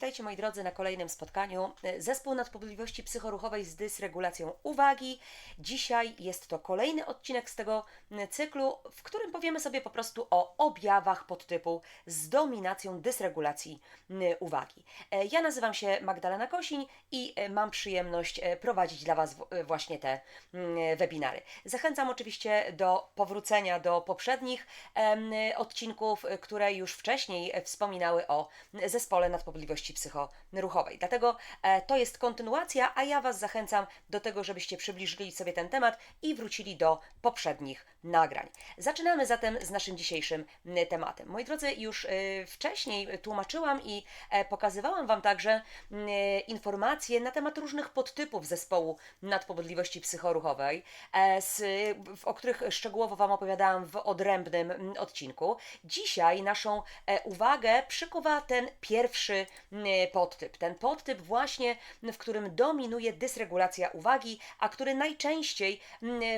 Witajcie moi drodzy na kolejnym spotkaniu. Zespół nadpobudliwości psychoruchowej z dysregulacją uwagi. Dzisiaj jest to kolejny odcinek z tego cyklu, w którym powiemy sobie po prostu o objawach podtypu z dominacją dysregulacji uwagi. Ja nazywam się Magdalena Kosiń i mam przyjemność prowadzić dla Was właśnie te webinary. Zachęcam oczywiście do powrócenia do poprzednich odcinków, które już wcześniej wspominały o zespole nadpobudliwości psychoruchowej. Dlatego to jest kontynuacja, a ja Was zachęcam do tego, żebyście przybliżyli sobie ten temat i wrócili do poprzednich nagrań. Zaczynamy zatem z naszym dzisiejszym tematem. Moi drodzy, już wcześniej tłumaczyłam i pokazywałam Wam także informacje na temat różnych podtypów zespołu nadpobudliwości psychoruchowej, o których szczegółowo Wam opowiadałam w odrębnym odcinku. Dzisiaj naszą uwagę przykuwa ten pierwszy podtyp. Ten podtyp właśnie, w którym dominuje dysregulacja uwagi, a który najczęściej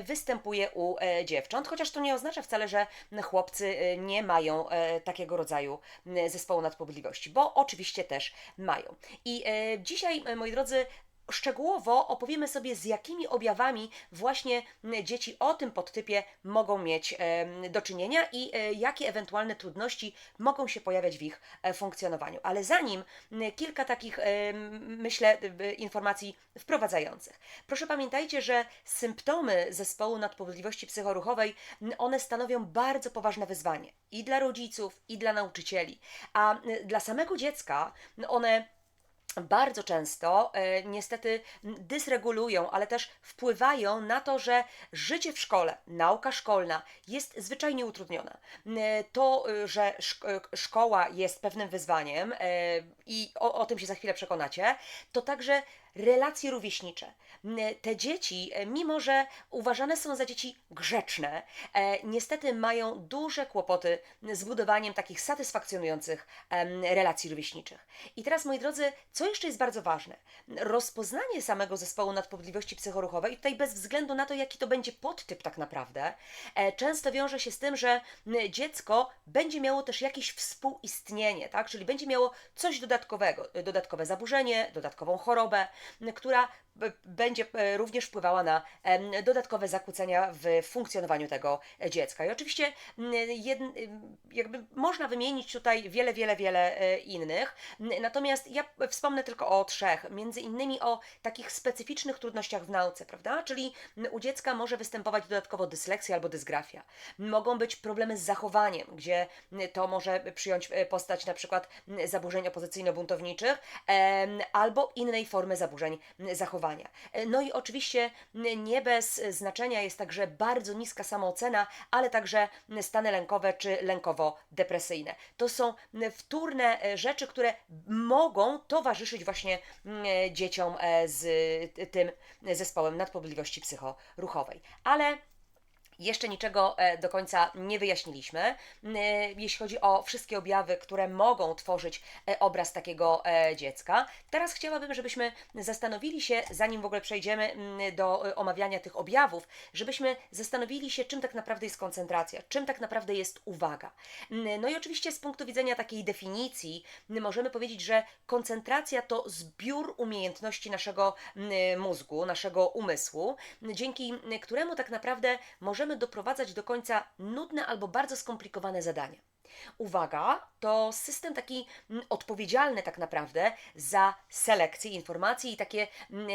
występuje u dziewcząt, chociaż to nie oznacza wcale, że chłopcy nie mają takiego rodzaju zespołu nadpobudliwości, bo oczywiście też mają. I dzisiaj, moi drodzy, szczegółowo opowiemy sobie, z jakimi objawami właśnie dzieci o tym podtypie mogą mieć do czynienia i jakie ewentualne trudności mogą się pojawiać w ich funkcjonowaniu. Ale zanim kilka takich, myślę, informacji wprowadzających. Proszę pamiętajcie, że symptomy zespołu nadpobudliwości psychoruchowej, one stanowią bardzo poważne wyzwanie i dla rodziców, i dla nauczycieli, a dla samego dziecka one bardzo często niestety dysregulują, ale też wpływają na to, że życie w szkole, nauka szkolna jest zwyczajnie utrudniona. To, że szkoła jest pewnym wyzwaniem i o tym się za chwilę przekonacie, to także relacje rówieśnicze. Te dzieci, mimo że uważane są za dzieci grzeczne, niestety mają duże kłopoty z budowaniem takich satysfakcjonujących relacji rówieśniczych. I teraz, moi drodzy, co jeszcze jest bardzo ważne? Rozpoznanie samego zespołu nadpobudliwości psychoruchowej, i tutaj bez względu na to, jaki to będzie podtyp tak naprawdę, często wiąże się z tym, że dziecko będzie miało też jakieś współistnienie, tak? Czyli będzie miało coś dodatkowego, dodatkowe zaburzenie, dodatkową chorobę, która będzie również wpływała na dodatkowe zakłócenia w funkcjonowaniu tego dziecka. I oczywiście jakby można wymienić tutaj wiele innych, natomiast ja wspomnę tylko o trzech, między innymi o takich specyficznych trudnościach w nauce, prawda? Czyli u dziecka może występować dodatkowo dysleksja albo dysgrafia. Mogą być problemy z zachowaniem, gdzie to może przyjąć postać na przykład zaburzeń opozycyjno-buntowniczych albo innej formy zaburzeń zachowania. No i oczywiście nie bez znaczenia jest także bardzo niska samoocena, ale także stany lękowe czy lękowo-depresyjne. To są wtórne rzeczy, które mogą towarzyszyć właśnie dzieciom z tym zespołem nadpobudliwości psychoruchowej. Ale jeszcze niczego do końca nie wyjaśniliśmy, jeśli chodzi o wszystkie objawy, które mogą tworzyć obraz takiego dziecka. Teraz chciałabym, żebyśmy zastanowili się, zanim w ogóle przejdziemy do omawiania tych objawów, żebyśmy zastanowili się, czym tak naprawdę jest koncentracja, czym tak naprawdę jest uwaga. No i oczywiście z punktu widzenia takiej definicji możemy powiedzieć, że koncentracja to zbiór umiejętności naszego mózgu, naszego umysłu, dzięki któremu tak naprawdę możemy doprowadzać do końca nudne albo bardzo skomplikowane zadania. Uwaga to system taki odpowiedzialny tak naprawdę za selekcję informacji i takie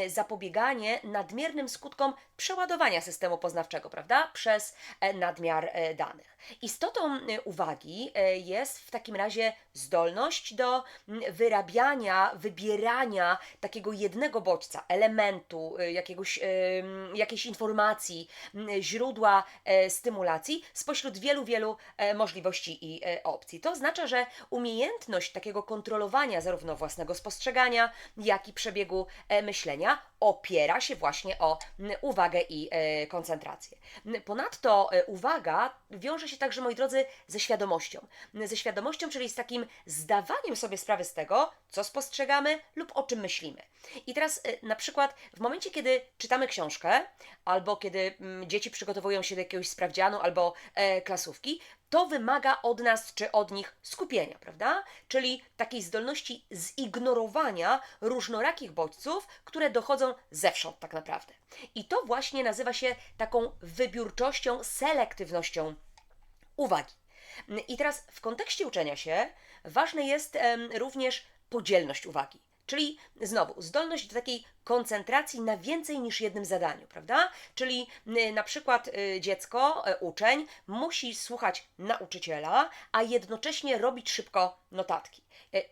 zapobieganie nadmiernym skutkom przeładowania systemu poznawczego, prawda? Przez nadmiar danych. Istotą uwagi jest w takim razie zdolność do wyrabiania, wybierania takiego jednego bodźca, elementu, jakiejś informacji, źródła stymulacji spośród wielu możliwości i opcji. To oznacza, że umiejętność takiego kontrolowania zarówno własnego spostrzegania, jak i przebiegu myślenia opiera się właśnie o uwagę i koncentrację. Ponadto uwaga wiąże się także, moi drodzy, ze świadomością. Ze świadomością, czyli z takim zdawaniem sobie sprawy z tego, co spostrzegamy lub o czym myślimy. I teraz na przykład w momencie, kiedy czytamy książkę, albo kiedy dzieci przygotowują się do jakiegoś sprawdzianu albo klasówki, to wymaga od nas czy od nich skupienia, prawda? Czyli takiej zdolności zignorowania różnorakich bodźców, które dochodzą zewsząd tak naprawdę. I to właśnie nazywa się taką wybiórczością, selektywnością uwagi. I teraz w kontekście uczenia się ważne jest również podzielność uwagi. Czyli znowu zdolność do takiej koncentracji na więcej niż jednym zadaniu, prawda? Czyli na przykład dziecko, uczeń musi słuchać nauczyciela, a jednocześnie robić szybko notatki.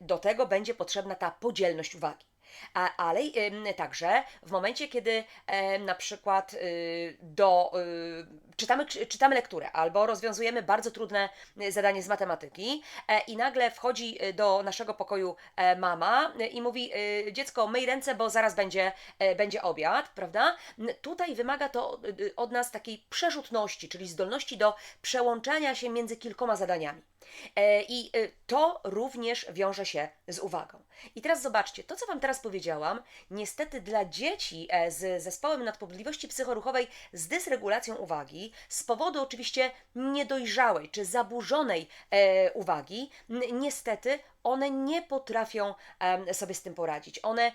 Do tego będzie potrzebna ta podzielność uwagi. Ale także w momencie, kiedy na przykład czytamy lekturę albo rozwiązujemy bardzo trudne zadanie z matematyki i nagle wchodzi do naszego pokoju mama i mówi: dziecko, myj ręce, bo zaraz będzie obiad, prawda? Tutaj wymaga to od nas takiej przerzutności, czyli zdolności do przełączania się między kilkoma zadaniami. I to również wiąże się z uwagą. I teraz zobaczcie, to co Wam teraz powiedziałam, niestety dla dzieci z zespołem nadpobudliwości psychoruchowej z dysregulacją uwagi, z powodu oczywiście niedojrzałej czy zaburzonej uwagi, niestety one nie potrafią sobie z tym poradzić. One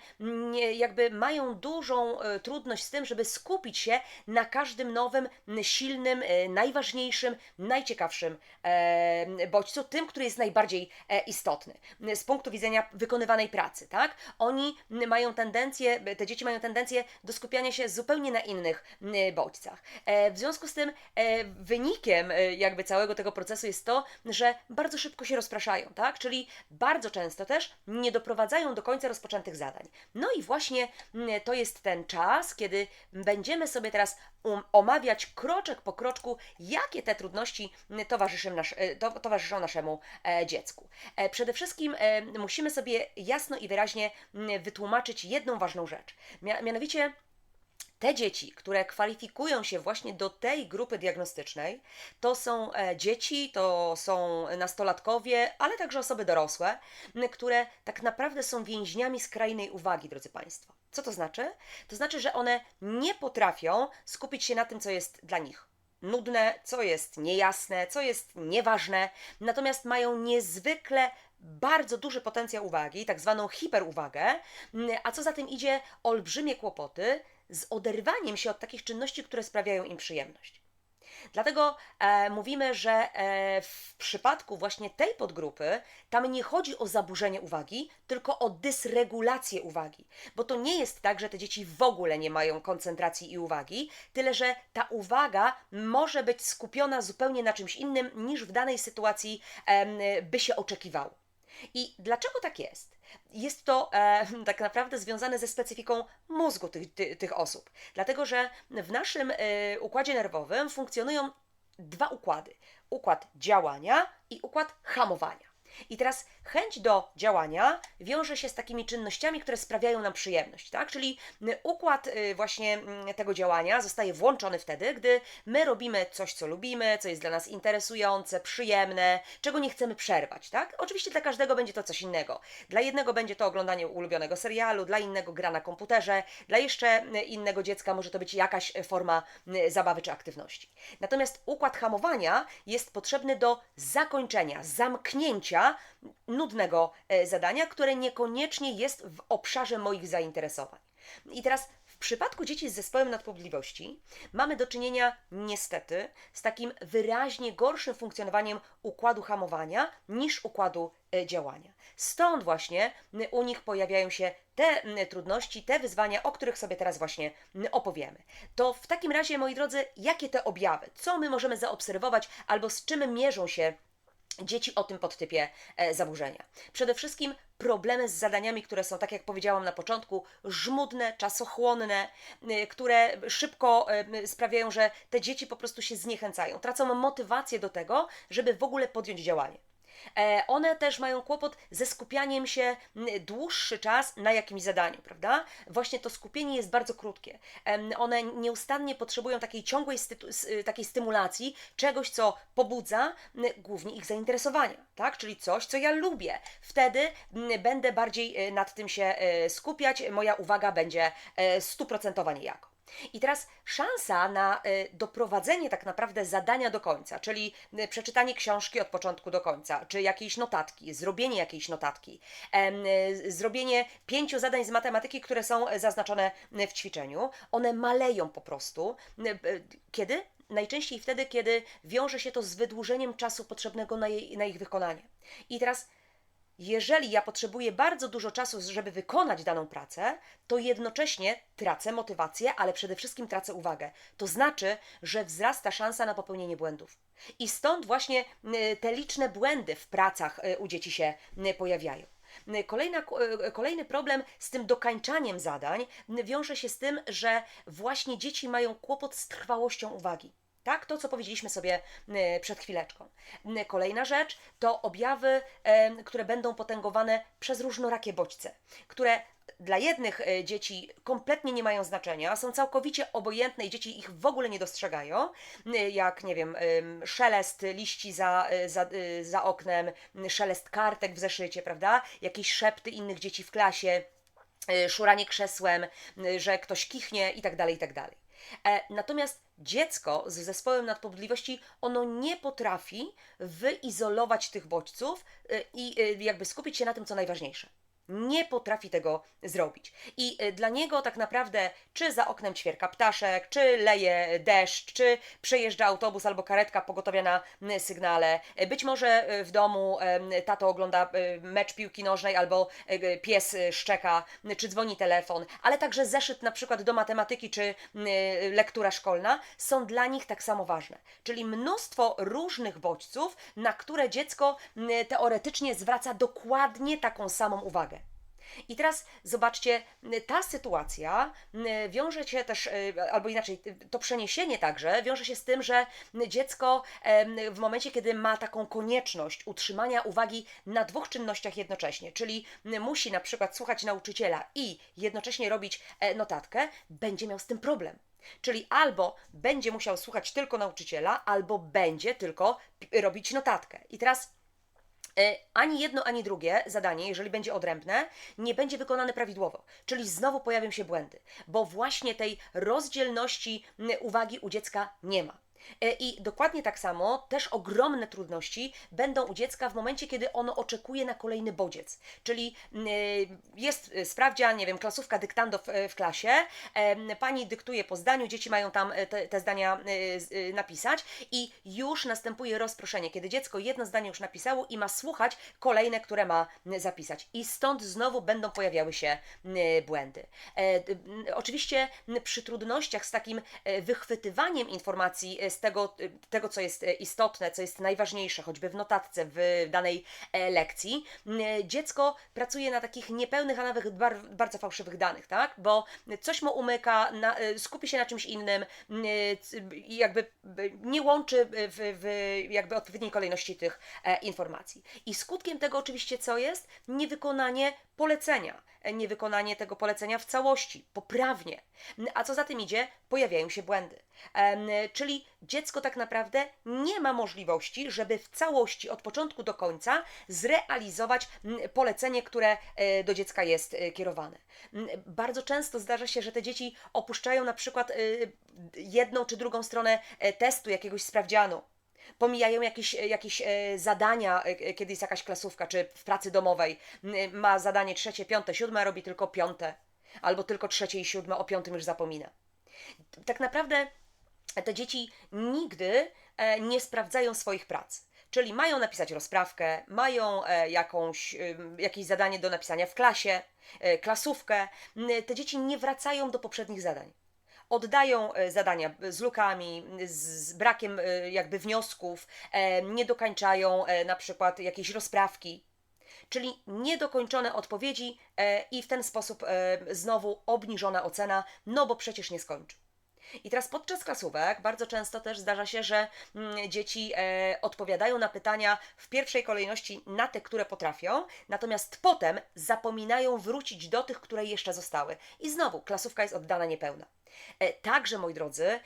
jakby mają dużą trudność z tym, żeby skupić się na każdym nowym, silnym, najważniejszym, najciekawszym bodźcu, tym, który jest najbardziej istotny z punktu widzenia wykonywanej pracy, tak? Te dzieci mają tendencję do skupiania się zupełnie na innych bodźcach. W związku z tym wynikiem jakby całego tego procesu jest to, że bardzo szybko się rozpraszają, tak? Czyli bardzo często też nie doprowadzają do końca rozpoczętych zadań. No i właśnie to jest ten czas, kiedy będziemy sobie teraz omawiać kroczek po kroczku, jakie te trudności towarzyszą naszemu dziecku. Przede wszystkim musimy sobie jasno i wyraźnie wytłumaczyć jedną ważną rzecz. Mianowicie te dzieci, które kwalifikują się właśnie do tej grupy diagnostycznej, to są dzieci, to są nastolatkowie, ale także osoby dorosłe, które tak naprawdę są więźniami skrajnej uwagi, drodzy Państwo. Co to znaczy? To znaczy, że one nie potrafią skupić się na tym, co jest dla nich nudne, co jest niejasne, co jest nieważne, natomiast mają niezwykle bardzo duży potencjał uwagi, tak zwaną hiperuwagę, a co za tym idzie, olbrzymie kłopoty z oderwaniem się od takich czynności, które sprawiają im przyjemność. Dlatego mówimy, że w przypadku właśnie tej podgrupy tam nie chodzi o zaburzenie uwagi, tylko o dysregulację uwagi. Bo to nie jest tak, że te dzieci w ogóle nie mają koncentracji i uwagi, tyle że ta uwaga może być skupiona zupełnie na czymś innym niż w danej sytuacji by się oczekiwało. I dlaczego tak jest? Jest to tak naprawdę związane ze specyfiką mózgu tych osób. Dlatego, że w naszym układzie nerwowym funkcjonują dwa układy. Układ działania i układ hamowania. I teraz chęć do działania wiąże się z takimi czynnościami, które sprawiają nam przyjemność, tak? Czyli układ właśnie tego działania zostaje włączony wtedy, gdy my robimy coś, co lubimy, co jest dla nas interesujące, przyjemne, czego nie chcemy przerwać, tak? Oczywiście dla każdego będzie to coś innego. Dla jednego będzie to oglądanie ulubionego serialu, dla innego gra na komputerze, dla jeszcze innego dziecka może to być jakaś forma zabawy czy aktywności. Natomiast układ hamowania jest potrzebny do zakończenia, zamknięcia nudnego zadania, które niekoniecznie jest w obszarze moich zainteresowań. I teraz w przypadku dzieci z zespołem nadpobudliwości mamy do czynienia niestety z takim wyraźnie gorszym funkcjonowaniem układu hamowania niż układu działania. Stąd właśnie u nich pojawiają się te trudności, te wyzwania, o których sobie teraz właśnie opowiemy. To w takim razie, moi drodzy, jakie te objawy? Co my możemy zaobserwować albo z czym mierzą się dzieci o tym podtypie zaburzenia? Przede wszystkim problemy z zadaniami, które są, tak jak powiedziałam na początku, żmudne, czasochłonne, które szybko sprawiają, że te dzieci po prostu się zniechęcają, tracą motywację do tego, żeby w ogóle podjąć działanie. One też mają kłopot ze skupianiem się dłuższy czas na jakimś zadaniu, prawda? Właśnie to skupienie jest bardzo krótkie. One nieustannie potrzebują takiej ciągłej takiej stymulacji, czegoś, co pobudza głównie ich zainteresowania, tak? Czyli coś, co ja lubię. Wtedy będę bardziej nad tym się skupiać, moja uwaga będzie stuprocentowa niejako. I teraz szansa na doprowadzenie tak naprawdę zadania do końca, czyli przeczytanie książki od początku do końca, czy jakiejś notatki, zrobienie jakiejś notatki, zrobienie 5 zadań z matematyki, które są zaznaczone w ćwiczeniu, one maleją po prostu. Kiedy? Najczęściej wtedy, kiedy wiąże się to z wydłużeniem czasu potrzebnego na ich wykonanie. I teraz jeżeli ja potrzebuję bardzo dużo czasu, żeby wykonać daną pracę, to jednocześnie tracę motywację, ale przede wszystkim tracę uwagę. To znaczy, że wzrasta szansa na popełnienie błędów. I stąd właśnie te liczne błędy w pracach u dzieci się pojawiają. Kolejny problem z tym dokańczaniem zadań wiąże się z tym, że właśnie dzieci mają kłopot z trwałością uwagi. Tak, to co powiedzieliśmy sobie przed chwileczką. Kolejna rzecz to objawy, które będą potęgowane przez różnorakie bodźce, które dla jednych dzieci kompletnie nie mają znaczenia, są całkowicie obojętne i dzieci ich w ogóle nie dostrzegają, jak, nie wiem, szelest liści za oknem, szelest kartek w zeszycie, prawda? Jakieś szepty innych dzieci w klasie, szuranie krzesłem, że ktoś kichnie i tak dalej, i tak dalej. Natomiast dziecko z zespołem nadpobudliwości, ono nie potrafi wyizolować tych bodźców i jakby skupić się na tym, co najważniejsze. Nie potrafi tego zrobić. I dla niego tak naprawdę, czy za oknem ćwierka ptaszek, czy leje deszcz, czy przejeżdża autobus albo karetka pogotowia na sygnale, być może w domu tato ogląda mecz piłki nożnej, albo pies szczeka, czy dzwoni telefon, ale także zeszyt na przykład do matematyki, czy lektura szkolna, są dla nich tak samo ważne. Czyli mnóstwo różnych bodźców, na które dziecko teoretycznie zwraca dokładnie taką samą uwagę. I teraz zobaczcie, ta sytuacja wiąże się też, albo inaczej, to przeniesienie także wiąże się z tym, że dziecko w momencie, kiedy ma taką konieczność utrzymania uwagi na 2 czynnościach jednocześnie, czyli musi na przykład słuchać nauczyciela i jednocześnie robić notatkę, będzie miał z tym problem. Czyli albo będzie musiał słuchać tylko nauczyciela, albo będzie tylko robić notatkę. I teraz ani jedno, ani drugie zadanie, jeżeli będzie odrębne, nie będzie wykonane prawidłowo. Czyli znowu pojawią się błędy, bo właśnie tej rozdzielności uwagi u dziecka nie ma. I dokładnie tak samo też ogromne trudności będą u dziecka w momencie, kiedy ono oczekuje na kolejny bodziec. Czyli jest sprawdzian, nie wiem, klasówka dyktando w klasie, pani dyktuje po zdaniu, dzieci mają tam te zdania napisać i już następuje rozproszenie, kiedy dziecko jedno zdanie już napisało i ma słuchać kolejne, które ma zapisać. I stąd znowu będą pojawiały się błędy. Oczywiście przy trudnościach z takim wychwytywaniem informacji z tego, co jest istotne, co jest najważniejsze, choćby w notatce, w danej lekcji, dziecko pracuje na takich niepełnych, a nawet bardzo fałszywych danych, tak? Bo coś mu umyka, skupi się na czymś innym i jakby nie łączy w jakby odpowiedniej kolejności tych informacji. I skutkiem tego oczywiście co jest? Niewykonanie polecenia. Niewykonanie tego polecenia w całości, poprawnie. A co za tym idzie? Pojawiają się błędy. Czyli dziecko tak naprawdę nie ma możliwości, żeby w całości od początku do końca zrealizować polecenie, które do dziecka jest kierowane. Bardzo często zdarza się, że te dzieci opuszczają na przykład jedną czy drugą stronę testu, jakiegoś sprawdzianu. Pomijają jakieś zadania, kiedy jest jakaś klasówka, czy w pracy domowej ma zadanie 3, 5, 7, a robi tylko 5, albo tylko 3 i 7, o 5 już zapomina. Tak naprawdę te dzieci nigdy nie sprawdzają swoich prac. Czyli mają napisać rozprawkę, mają jakieś zadanie do napisania w klasie, klasówkę. Te dzieci nie wracają do poprzednich zadań. Oddają zadania z lukami, z brakiem jakby wniosków, nie dokańczają na przykład jakiejś rozprawki. Czyli niedokończone odpowiedzi i w ten sposób znowu obniżona ocena, no bo przecież nie skończył. I teraz podczas klasówek bardzo często też zdarza się, że dzieci odpowiadają na pytania w pierwszej kolejności na te, które potrafią, natomiast potem zapominają wrócić do tych, które jeszcze zostały. I znowu klasówka jest oddana niepełna. Także, moi drodzy,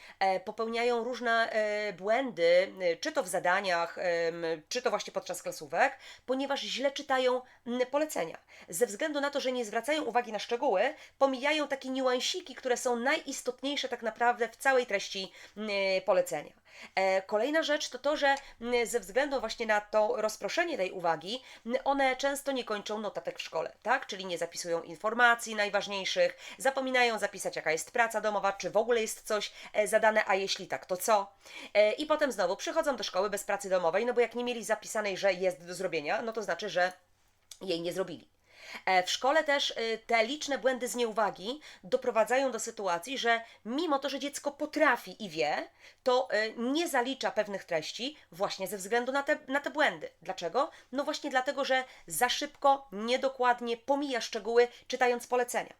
popełniają różne błędy, czy to w zadaniach, czy to właśnie podczas klasówek, ponieważ źle czytają polecenia. Ze względu na to, że nie zwracają uwagi na szczegóły, pomijają takie niuansiki, które są najistotniejsze tak naprawdę w całej treści polecenia. Kolejna rzecz to to, że ze względu właśnie na to rozproszenie tej uwagi, one często nie kończą notatek w szkole, tak? Czyli nie zapisują informacji najważniejszych, zapominają zapisać, jaka jest praca domowa, czy w ogóle jest coś zadane, a jeśli tak, to co? I potem znowu przychodzą do szkoły bez pracy domowej, no bo jak nie mieli zapisanej, że jest do zrobienia, no to znaczy, że jej nie zrobili. W szkole też te liczne błędy z nieuwagi doprowadzają do sytuacji, że mimo to, że dziecko potrafi i wie, to nie zalicza pewnych treści właśnie ze względu na te błędy. Dlaczego? No właśnie dlatego, że za szybko, niedokładnie pomija szczegóły, czytając polecenia.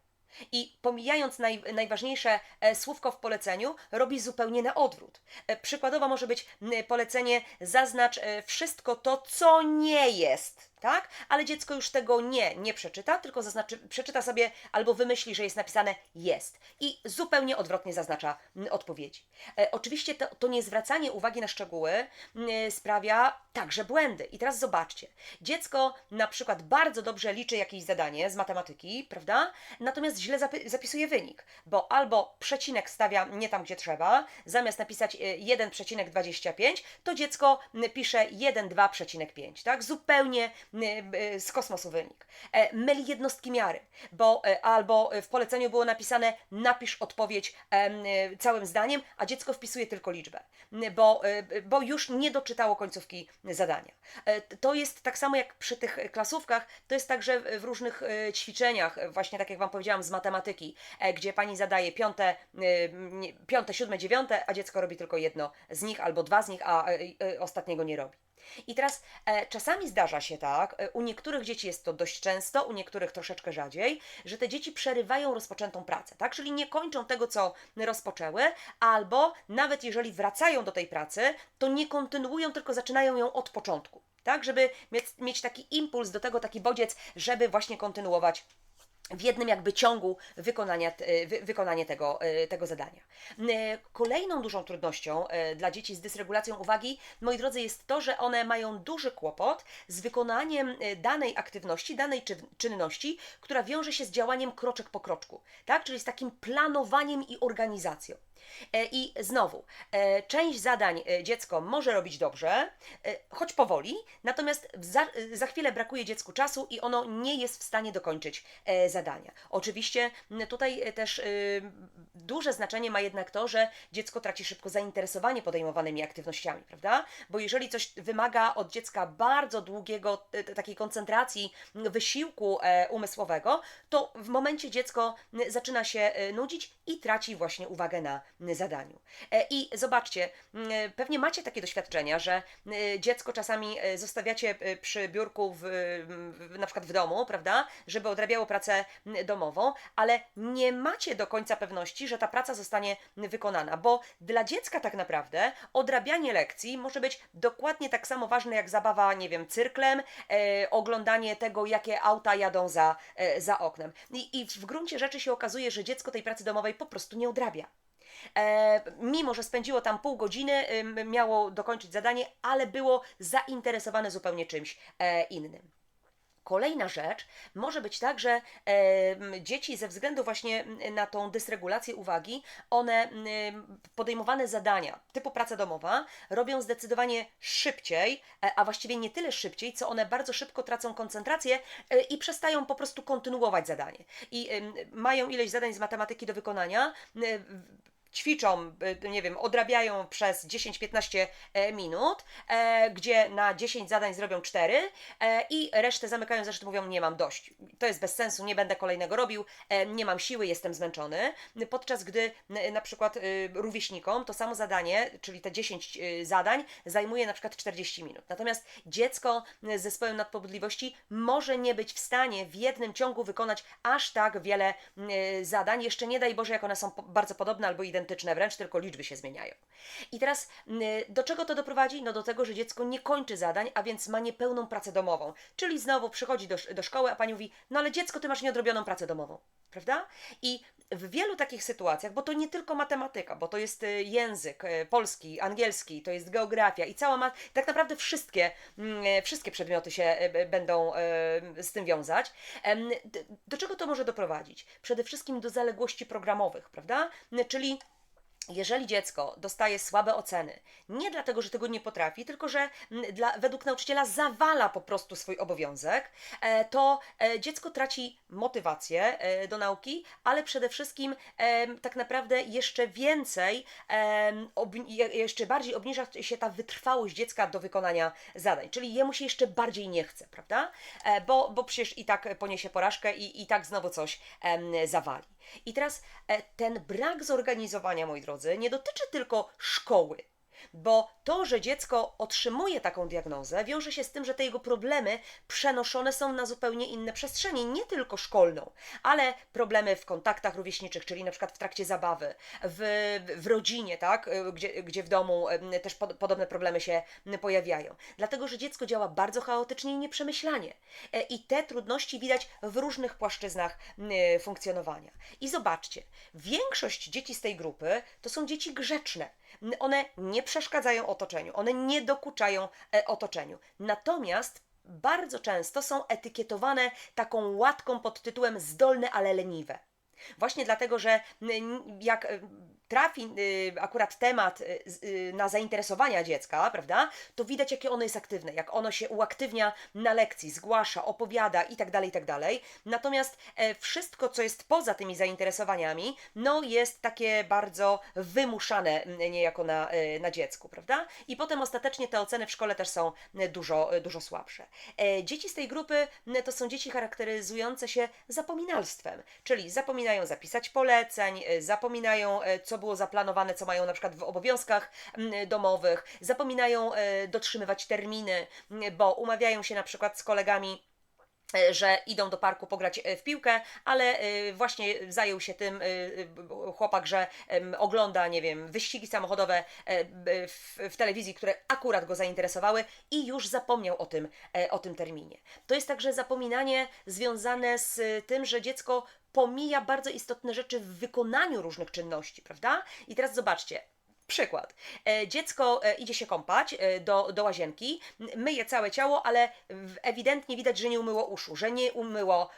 I pomijając najważniejsze słówko w poleceniu, robi zupełnie na odwrót. Przykładowo może być polecenie: zaznacz wszystko to, co nie jest, tak? Ale dziecko już tego nie przeczyta, tylko przeczyta sobie albo wymyśli, że jest napisane jest. I zupełnie odwrotnie zaznacza odpowiedzi. Oczywiście to niezwracanie uwagi na szczegóły sprawia także błędy. I teraz zobaczcie. Dziecko na przykład bardzo dobrze liczy jakieś zadanie z matematyki, prawda? Natomiast źle zapisuje wynik, bo albo przecinek stawia nie tam, gdzie trzeba, zamiast napisać 1,25, to dziecko pisze 1,2,5, tak? Zupełnie z kosmosu wynik. Myli jednostki miary, bo albo w poleceniu było napisane: napisz odpowiedź całym zdaniem, a dziecko wpisuje tylko liczbę, bo już nie doczytało końcówki zadania. To jest tak samo jak przy tych klasówkach, to jest także w różnych ćwiczeniach, właśnie tak jak Wam powiedziałam, z matematyki, gdzie pani zadaje piąte, siódme, dziewiąte, a dziecko robi tylko jedno z nich albo dwa z nich, a ostatniego nie robi. I teraz czasami zdarza się tak, u niektórych dzieci jest to dość często, u niektórych troszeczkę rzadziej, że te dzieci przerywają rozpoczętą pracę, tak? Czyli nie kończą tego, co rozpoczęły, albo nawet jeżeli wracają do tej pracy, to nie kontynuują, tylko zaczynają ją od początku, tak? Żeby mieć taki impuls do tego, taki bodziec, żeby właśnie kontynuować w jednym jakby ciągu wykonanie tego zadania. Kolejną dużą trudnością dla dzieci z dysregulacją uwagi, moi drodzy, jest to, że one mają duży kłopot z wykonaniem danej aktywności, danej czynności, która wiąże się z działaniem kroczek po kroczku, tak? Czyli z takim planowaniem i organizacją. I znowu, część zadań dziecko może robić dobrze, choć powoli, natomiast za chwilę brakuje dziecku czasu i ono nie jest w stanie dokończyć zadania. Oczywiście tutaj też duże znaczenie ma jednak to, że dziecko traci szybko zainteresowanie podejmowanymi aktywnościami, prawda? Bo jeżeli coś wymaga od dziecka bardzo długiego, takiej koncentracji, wysiłku umysłowego, to w momencie dziecko zaczyna się nudzić i traci właśnie uwagę na zadaniu. I zobaczcie, pewnie macie takie doświadczenia, że dziecko czasami zostawiacie przy biurku na przykład w domu, prawda, żeby odrabiało pracę domową, ale nie macie do końca pewności, że ta praca zostanie wykonana, bo dla dziecka tak naprawdę odrabianie lekcji może być dokładnie tak samo ważne jak zabawa, nie wiem, cyrklem, oglądanie tego, jakie auta jadą za oknem. I w gruncie rzeczy się okazuje, że dziecko tej pracy domowej po prostu nie odrabia. Mimo że spędziło tam pół godziny, miało dokończyć zadanie, ale było zainteresowane zupełnie czymś innym. Kolejna rzecz może być tak, że dzieci ze względu właśnie na tą dysregulację uwagi, one podejmowane zadania typu praca domowa robią zdecydowanie szybciej, a właściwie nie tyle szybciej, co one bardzo szybko tracą koncentrację i przestają po prostu kontynuować zadanie. I mają ileś zadań z matematyki do wykonania, ćwiczą, nie wiem, odrabiają przez 10-15 minut, gdzie na 10 zadań zrobią 4 i resztę zamykają zeszyt, mówią: nie mam dość, to jest bez sensu, nie będę kolejnego robił, nie mam siły, jestem zmęczony. Podczas gdy na przykład rówieśnikom to samo zadanie, czyli te 10 zadań zajmuje na przykład 40 minut. Natomiast dziecko z zespołem nadpobudliwości może nie być w stanie w jednym ciągu wykonać aż tak wiele zadań, jeszcze nie daj Boże, jak one są bardzo podobne albo identyczne identyczne wręcz, tylko liczby się zmieniają. I teraz do czego to doprowadzi? No do tego, że dziecko nie kończy zadań, a więc ma niepełną pracę domową. Czyli znowu przychodzi do szkoły, a pani mówi, no ale dziecko, ty masz nieodrobioną pracę domową. Prawda? I w wielu takich sytuacjach, bo to nie tylko matematyka, bo to jest język polski, angielski, to jest geografia i tak naprawdę wszystkie przedmioty się będą z tym wiązać. Do czego to może doprowadzić? Przede wszystkim do zaległości programowych, prawda? Czyli jeżeli dziecko dostaje słabe oceny, nie dlatego, że tego nie potrafi, tylko że według nauczyciela zawala po prostu swój obowiązek, to dziecko traci motywację do nauki, ale przede wszystkim tak naprawdę jeszcze bardziej obniża się ta wytrwałość dziecka do wykonania zadań, czyli jemu się jeszcze bardziej nie chce, prawda? Bo przecież i tak poniesie porażkę i tak znowu coś zawali. I teraz ten brak zorganizowania, moi drodzy, nie dotyczy tylko szkoły, bo to, że dziecko otrzymuje taką diagnozę, wiąże się z tym, że te jego problemy przenoszone są na zupełnie inne przestrzenie, nie tylko szkolną, ale problemy w kontaktach rówieśniczych, czyli na przykład w trakcie zabawy, w rodzinie, tak, gdzie w domu też podobne problemy się pojawiają. Dlatego, że dziecko działa bardzo chaotycznie i nieprzemyślanie. I te trudności widać w różnych płaszczyznach funkcjonowania. I zobaczcie, większość dzieci z tej grupy to są dzieci grzeczne. One nie przeszkadzają otoczeniu, one nie dokuczają otoczeniu. Natomiast bardzo często są etykietowane taką łatką pod tytułem zdolne, ale leniwe. Właśnie dlatego, że jak trafi akurat temat na zainteresowania dziecka, prawda, to widać, jakie ono jest aktywne, jak ono się uaktywnia na lekcji, zgłasza, opowiada itd., itd. Natomiast wszystko, co jest poza tymi zainteresowaniami, no jest takie bardzo wymuszane niejako na dziecku, prawda? I potem ostatecznie te oceny w szkole też są dużo słabsze. Dzieci z tej grupy to są dzieci charakteryzujące się zapominalstwem, czyli zapominają zapisać poleceń, zapominają, co było zaplanowane, co mają na przykład w obowiązkach domowych, zapominają dotrzymywać terminy, bo umawiają się na przykład z kolegami, że idą do parku pograć w piłkę, ale właśnie zajął się tym chłopak, że ogląda, nie wiem, wyścigi samochodowe w telewizji, które akurat go zainteresowały i już zapomniał o tym terminie. To jest także zapominanie związane z tym, że dziecko pomija bardzo istotne rzeczy w wykonaniu różnych czynności, prawda? I teraz zobaczcie. Przykład. Dziecko idzie się kąpać do łazienki, myje całe ciało, ale ewidentnie widać, że nie umyło uszu, że nie umyło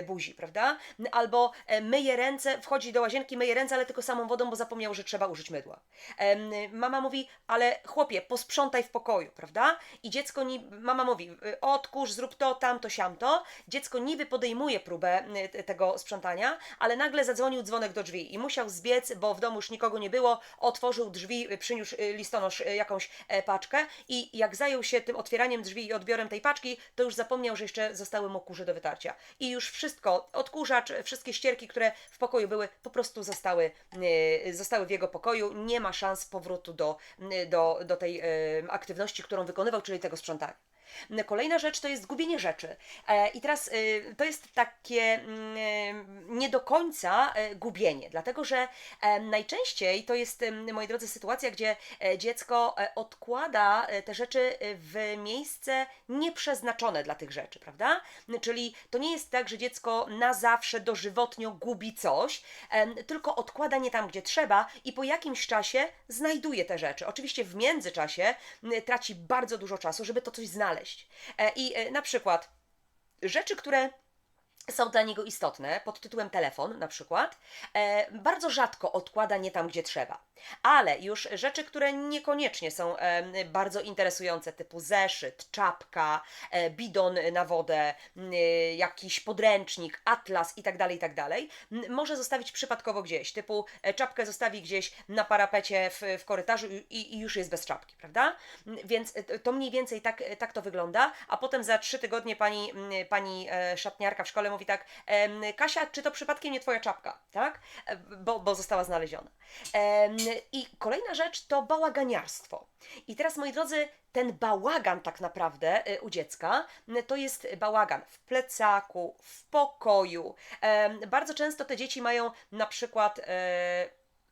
buzi, prawda? Albo myje ręce, wchodzi do łazienki, myje ręce, ale tylko samą wodą, bo zapomniał, że trzeba użyć mydła. Mama mówi, ale chłopie, posprzątaj w pokoju, prawda? I mama mówi, odkurz, zrób to, tamto, siamto. Dziecko niby podejmuje próbę tego sprzątania, ale nagle zadzwonił dzwonek do drzwi i musiał zbiec, bo w domu już nikogo nie było, otworzył drzwi, przyniósł listonosz jakąś paczkę i jak zajął się tym otwieraniem drzwi i odbiorem tej paczki, to już zapomniał, że jeszcze zostały mu kurze do wytarcia. I już wszystko, odkurzacz, wszystkie ścierki, które w pokoju były, po prostu zostały w jego pokoju. Nie ma szans powrotu do tej aktywności, którą wykonywał, czyli tego sprzątania. Kolejna rzecz to jest gubienie rzeczy. I teraz to jest takie nie do końca gubienie, dlatego że najczęściej to jest, moi drodzy, sytuacja, gdzie dziecko odkłada te rzeczy w miejsce nieprzeznaczone dla tych rzeczy, prawda? Czyli to nie jest tak, że dziecko na zawsze dożywotnio gubi coś, tylko odkłada nie tam, gdzie trzeba i po jakimś czasie znajduje te rzeczy. Oczywiście w międzyczasie traci bardzo dużo czasu, żeby to coś znaleźć. I na przykład rzeczy, które są dla niego istotne, pod tytułem telefon na przykład, bardzo rzadko odkłada nie tam, gdzie trzeba. Ale już rzeczy, które niekoniecznie są bardzo interesujące, typu zeszyt, czapka, bidon na wodę, jakiś podręcznik, atlas itd., może zostawić przypadkowo gdzieś, typu czapkę zostawi gdzieś na parapecie w korytarzu i już jest bez czapki, prawda? Więc to mniej więcej tak to wygląda, a potem za 3 tygodnie pani szatniarka w szkole mówi tak, Kasia, czy to przypadkiem nie twoja czapka, tak? Bo została znaleziona. I kolejna rzecz to bałaganiarstwo. I teraz, moi drodzy, ten bałagan tak naprawdę u dziecka to jest bałagan w plecaku, w pokoju. Bardzo często te dzieci mają na przykład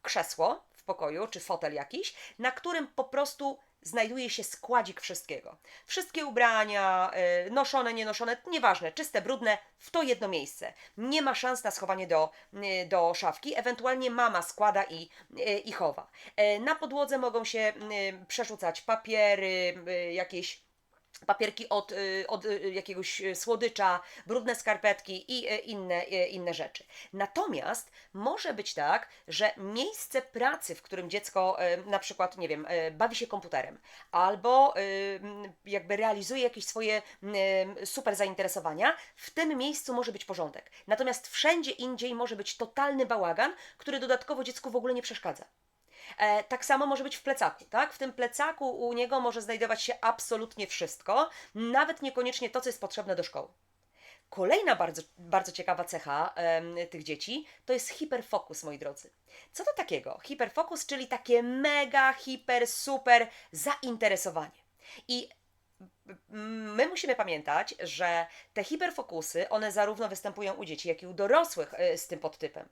krzesło w pokoju, czy fotel jakiś, na którym po prostu znajduje się składzik wszystkiego. Wszystkie ubrania, noszone, nienoszone, nieważne, czyste, brudne, w to jedno miejsce. Nie ma szans na schowanie do szafki, ewentualnie mama składa i chowa. Na podłodze mogą się przerzucać papiery, jakieś papierki od jakiegoś słodycza, brudne skarpetki i inne rzeczy. Natomiast może być tak, że miejsce pracy, w którym dziecko na przykład, nie wiem, bawi się komputerem albo jakby realizuje jakieś swoje super zainteresowania, w tym miejscu może być porządek. Natomiast wszędzie indziej może być totalny bałagan, który dodatkowo dziecku w ogóle nie przeszkadza. Tak samo może być w plecaku, tak? W tym plecaku u niego może znajdować się absolutnie wszystko, nawet niekoniecznie to, co jest potrzebne do szkoły. Kolejna bardzo, bardzo ciekawa cecha tych dzieci to jest hiperfokus, moi drodzy. Co to takiego? Hiperfokus, czyli takie mega, hiper, super zainteresowanie. I my musimy pamiętać, że te hiperfokusy, one zarówno występują u dzieci, jak i u dorosłych z tym podtypem.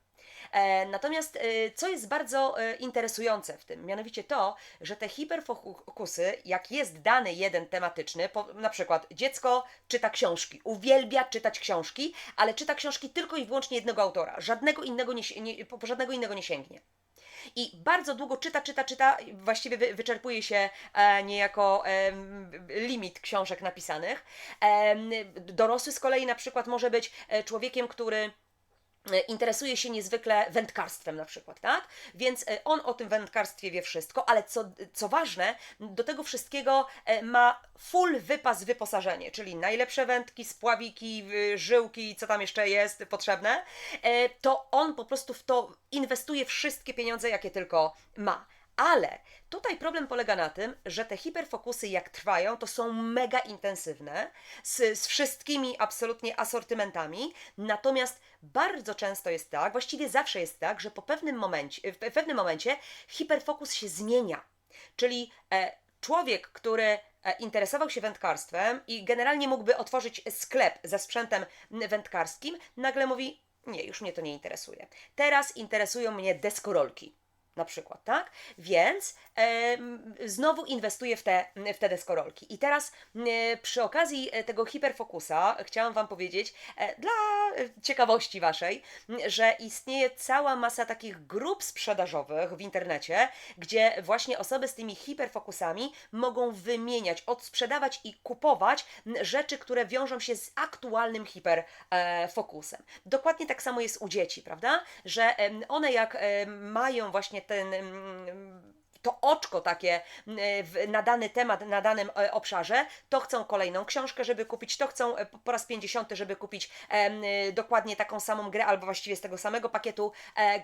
Natomiast co jest bardzo interesujące w tym, mianowicie to, że te hiperfokusy, jak jest dany jeden tematyczny, na przykład dziecko czyta książki, uwielbia czytać książki, ale czyta książki tylko i wyłącznie jednego autora, po żadnego innego nie sięgnie. I bardzo długo czyta, właściwie wyczerpuje się niejako limit książek napisanych. Dorosły z kolei na przykład może być człowiekiem, który interesuje się niezwykle wędkarstwem na przykład, tak? Więc on o tym wędkarstwie wie wszystko, ale co ważne, do tego wszystkiego ma full wypas wyposażenie, czyli najlepsze wędki, spławiki, żyłki, co tam jeszcze jest potrzebne, to on po prostu w to inwestuje wszystkie pieniądze, jakie tylko ma. Ale tutaj problem polega na tym, że te hiperfokusy jak trwają, to są mega intensywne, z wszystkimi absolutnie asortymentami, natomiast bardzo często jest tak, właściwie zawsze jest tak, że w pewnym momencie hiperfokus się zmienia. Czyli człowiek, który interesował się wędkarstwem i generalnie mógłby otworzyć sklep ze sprzętem wędkarskim, nagle mówi, nie, już mnie to nie interesuje. Teraz interesują mnie deskorolki. Na przykład, tak? Więc znowu inwestuję w te deskorolki. I teraz przy okazji tego hiperfokusa chciałam Wam powiedzieć, dla ciekawości Waszej, że istnieje cała masa takich grup sprzedażowych w internecie, gdzie właśnie osoby z tymi hiperfokusami mogą wymieniać, odsprzedawać i kupować rzeczy, które wiążą się z aktualnym hiperfokusem. Dokładnie tak samo jest u dzieci, prawda? Że one jak mają właśnie to oczko takie na dany temat, na danym obszarze, to chcą kolejną książkę, żeby kupić, to chcą po raz 50, żeby kupić dokładnie taką samą grę, albo właściwie z tego samego pakietu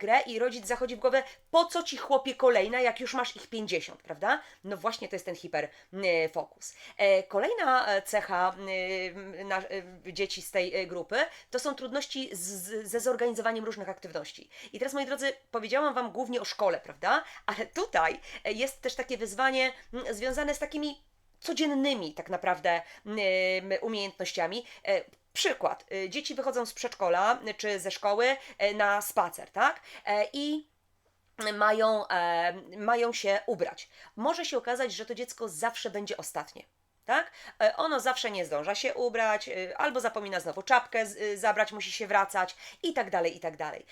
grę i rodzic zachodzi w głowę, po co ci chłopie kolejna, jak już masz ich 50, prawda? No właśnie to jest ten hiperfokus. Kolejna cecha dzieci z tej grupy to są trudności ze zorganizowaniem różnych aktywności. I teraz, moi drodzy, powiedziałam Wam głównie o szkole, prawda? Ale tutaj jest też takie wyzwanie związane z takimi codziennymi tak naprawdę umiejętnościami. Przykład. Dzieci wychodzą z przedszkola czy ze szkoły na spacer, tak? I mają się ubrać. Może się okazać, że to dziecko zawsze będzie ostatnie. Tak? Ono zawsze nie zdąża się ubrać, albo zapomina znowu czapkę zabrać, musi się wracać i tak dalej, i tak dalej.